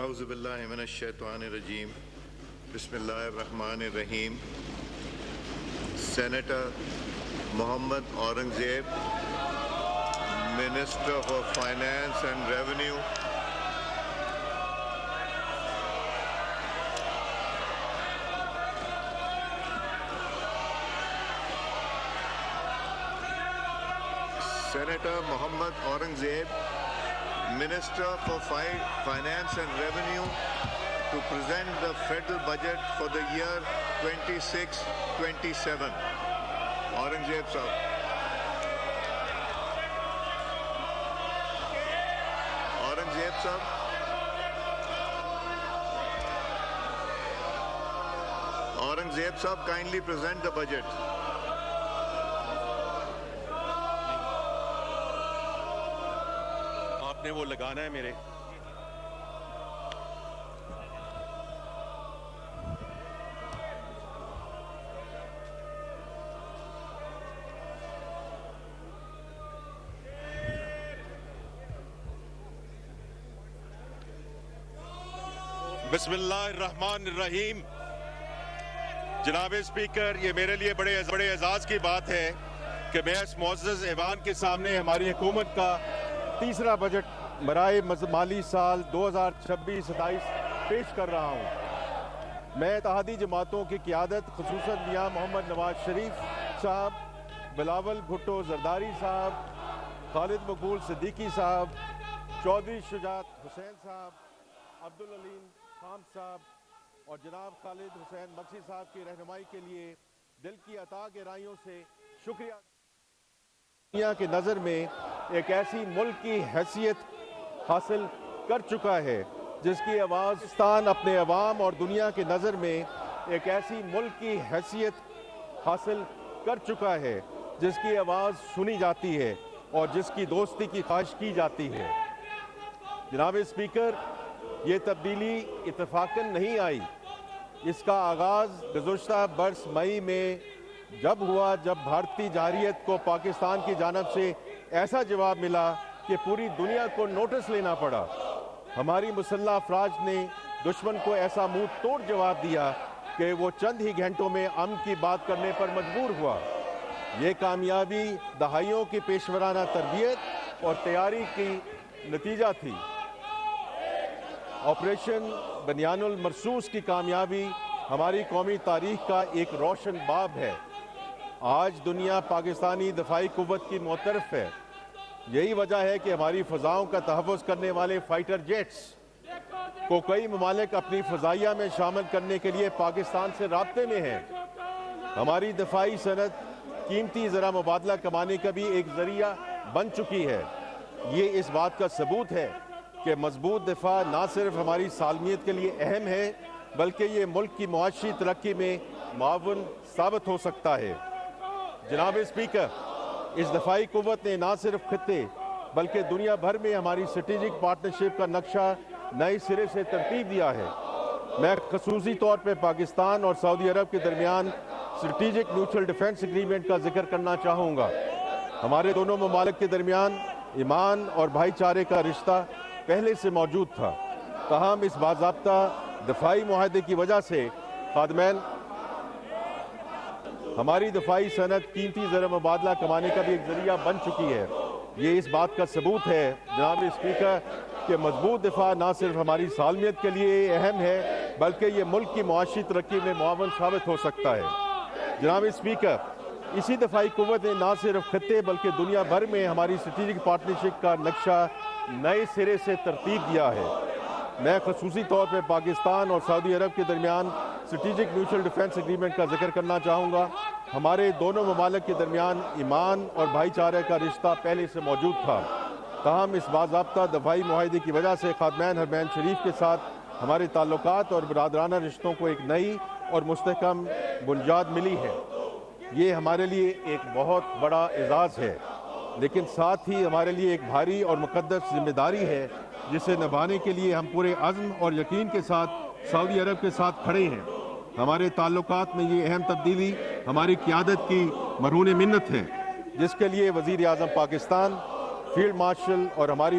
اعوذ باللہ من الشیطان الرجیم بسم اللہ الرحمن الرحیم. Senator Muhammad Aurangzeb, minister for finance and revenue. Senator Mohammad Aurangzeb, Minister for Finance and Revenue, to present the federal budget for the year 26-27. Aurangzeb sahab. Aurangzeb sahab. Aurangzeb sahab, kindly present the budget. وہ لگانا ہے میرے. بسم اللہ الرحمن الرحیم. جناب speaker, یہ میرے لیے بڑے اعزاز کی بات ہے کہ میں اس معزز ایوان کے سامنے ہماری حکومت کا تیسرا بجٹ برائے مالی سال 2026-27 پیش کر رہا ہوں. میں اتحادی جماعتوں کی قیادت, خصوصاً میاں محمد نواز شریف صاحب, بلاول بھٹو زرداری صاحب, خالد مقبول صدیقی صاحب, چودھری شجاعت حسین صاحب, عبدالعلیم خان صاحب اور جناب خالد حسین مکسی صاحب کی رہنمائی کے لیے دل کی عطا گہرائیوں سے شکریہ. دنیا کی نظر میں ایک ایسی ملک کی حیثیت حاصل کر چکا ہے جس کی آواز پاکستان اپنے عوام اور دنیا کی نظر میں ایک ایسی ملک کی حیثیت حاصل کر چکا ہے جس کی آواز سنی جاتی ہے اور جس کی دوستی کی خواہش کی جاتی ہے. جناب اسپیکر, یہ تبدیلی اتفاقاً نہیں آئی. اس کا آغاز گزشتہ برس مئی میں جب ہوا جب بھارتی جارحیت کو پاکستان کی جانب سے ایسا جواب ملا کہ پوری دنیا کو نوٹس لینا پڑا. ہماری مسلح افواج نے دشمن کو ایسا منہ توڑ جواب دیا کہ وہ چند ہی گھنٹوں میں امن کی بات کرنے پر مجبور ہوا. یہ کامیابی دہائیوں کی پیشورانہ تربیت اور تیاری کی نتیجہ تھی. آپریشن بنیان المرصوص کی کامیابی ہماری قومی تاریخ کا ایک روشن باب ہے. آج دنیا پاکستانی دفاعی قوت کی معترف ہے. یہی وجہ ہے کہ ہماری فضاؤں کا تحفظ کرنے والے فائٹر جیٹس کو کئی ممالک اپنی فضائیہ میں شامل کرنے کے لیے پاکستان سے رابطے میں ہیں. ہماری دفاعی صنعت قیمتی زرہ مبادلہ کمانے کا بھی ایک ذریعہ بن چکی ہے. یہ اس بات کا ثبوت ہے کہ مضبوط دفاع نہ صرف ہماری سالمیت کے لیے اہم ہے بلکہ یہ ملک کی معاشی ترقی میں معاون ثابت ہو سکتا ہے. جناب اسپیکر, اس دفاعی قوت نے نہ صرف خطے بلکہ دنیا بھر میں ہماری اسٹریٹجک پارٹنرشپ کا نقشہ نئے سرے سے ترتیب دیا ہے. میں خصوصی طور پہ پاکستان اور سعودی عرب کے درمیان اسٹریٹجک میوچل ڈیفنس ایگریمنٹ کا ذکر کرنا چاہوں گا. ہمارے دونوں ممالک کے درمیان ایمان اور بھائی چارے کا رشتہ پہلے سے موجود تھا. تاہم اس باضابطہ دفاعی معاہدے کی وجہ سے خادمین ہماری دفاعی صنعت قیمتی زر مبادلہ کمانے کا بھی ایک ذریعہ بن چکی ہے. یہ اس بات کا ثبوت ہے جناب اسپیکر کہ مضبوط دفاع نہ صرف ہماری سالمیت کے لیے اہم ہے بلکہ یہ ملک کی معاشی ترقی میں معاون ثابت ہو سکتا ہے. جناب اسپیکر, اسی دفاعی قوت نے نہ صرف خطے بلکہ دنیا بھر میں ہماری اسٹریٹجک پارٹنرشپ کا نقشہ نئے سرے سے ترتیب دیا ہے. میں خصوصی طور پہ پاکستان اور سعودی عرب کے درمیان اسٹریٹجک میوچل ڈیفنس ایگریمنٹ کا ذکر کرنا چاہوں گا. ہمارے دونوں ممالک کے درمیان ایمان اور بھائی چارے کا رشتہ پہلے سے موجود تھا. تاہم اس باضابطہ دفاعی معاہدے کی وجہ سے خادمین حرمین شریف کے ساتھ ہمارے تعلقات اور برادرانہ رشتوں کو ایک نئی اور مستحکم بنیاد ملی ہے. یہ ہمارے لیے ایک بہت بڑا اعزاز ہے لیکن ساتھ ہی ہمارے لیے ایک بھاری اور مقدس ذمہ داری ہے جسے نبھانے کے لیے ہم پورے عزم اور یقین کے ساتھ سعودی عرب کے ساتھ کھڑے ہیں. ہمارے تعلقات میں یہ اہم تبدیلی ہماری قیادت کی مرہون منت ہے جس کے لیے وزیر اعظم پاکستان، فیلڈ مارشل اور ہماری